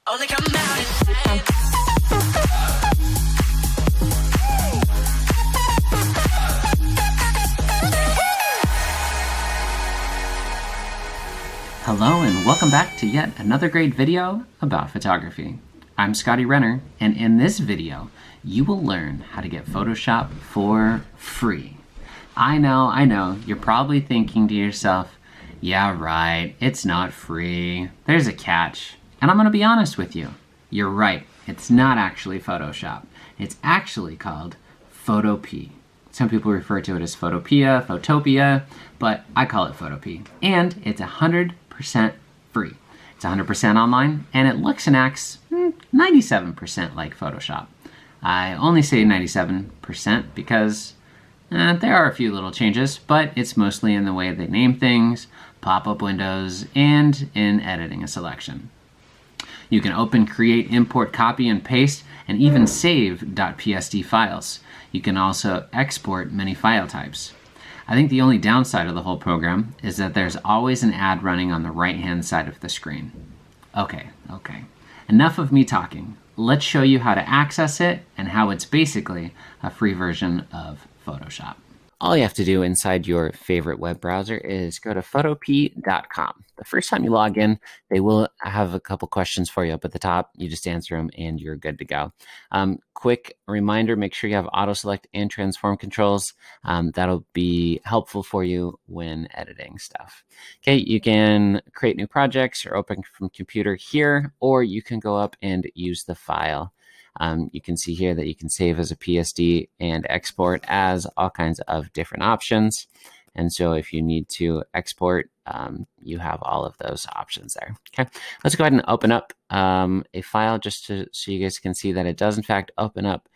Only come out at night. Hello and welcome back to yet another great video about photography. I'm Scotty Renner, and in this video you will learn how to get Photoshop for free. I know, you're probably thinking to yourself, yeah right, it's not free, there's a catch. And I'm gonna be honest with you, you're right, it's not actually Photoshop. It's actually called Photopea. Some people refer to it as Photopea, Photopia, but I call it Photopea. And it's 100% free. It's 100% online, and it looks and acts 97% like Photoshop. I only say 97% because there are a few little changes, but it's mostly in the way they name things, pop-up windows, and in editing a selection. You can open, create, import, copy, and paste, and even save .psd files. You can also export many file types. I think the only downside of the whole program is that there's always an ad running on the right-hand side of the screen. Okay. Enough of me talking. Let's show you how to access it and how it's basically a free version of Photoshop. All you have to do inside your favorite web browser is go to photopea.com. The first time you log in, they will have a couple questions for you up at the top. You just answer them and you're good to go. Quick reminder, make sure you have auto select and transform controls. That'll be helpful for you when editing stuff. Okay, you can create new projects or open from computer here, or you can go up and use the file. You can see here that you can save as a PSD and export as all kinds of different options. And so if you need to export, you have all of those options there. Okay, let's go ahead and open up a file just so you guys can see that it does in fact open up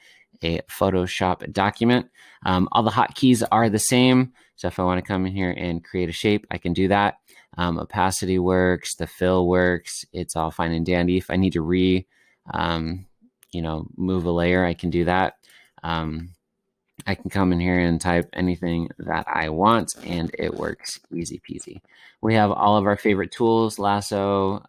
a Photoshop document. All the hotkeys are the same. So if I want to come in here and create a shape, I can do that. Opacity works, the fill works. It's all fine and dandy. If I need to move a layer, I can do that. I can come in here and type anything that I want, and it works easy peasy. We have all of our favorite tools: lasso,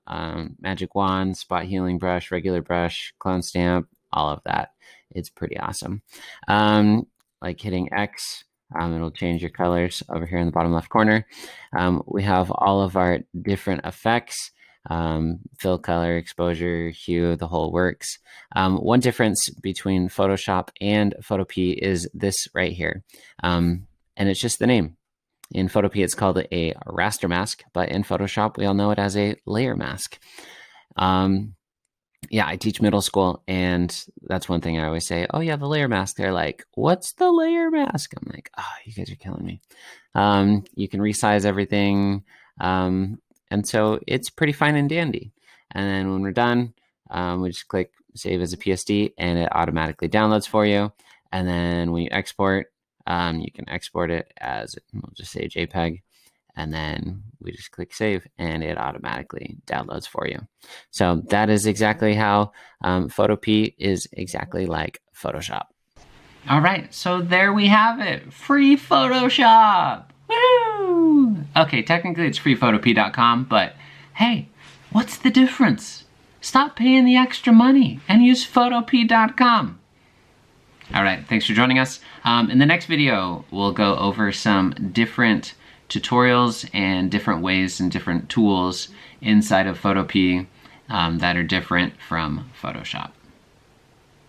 magic wand, spot healing brush, regular brush, clone stamp, all of that. It's pretty awesome. Like hitting X, it'll change your colors over here in the bottom left corner. We have all of our different effects. Fill, color, exposure, hue, the whole works. One difference between Photoshop and Photopea is this right here. And it's just the name. In Photopea, it's called a raster mask, but in Photoshop, we all know it as a layer mask. Yeah, I teach middle school, and that's one thing I always say, oh yeah, the layer mask. They're like, what's the layer mask? I'm like, oh, you guys are killing me. You can resize everything. And so it's pretty fine and dandy. And then when we're done, we just click save as a PSD and it automatically downloads for you. And then when you export, you can export it as, we'll just say JPEG. And then we just click save and it automatically downloads for you. So that is exactly how Photopea is exactly like Photoshop. All right, so there we have it. Free Photoshop. Woo! Okay, technically it's freephotopea.com, but hey, what's the difference? Stop paying the extra money and use photopea.com. All right, thanks for joining us. In the next video, we'll go over some different tutorials and different ways and different tools inside of Photopea that are different from Photoshop.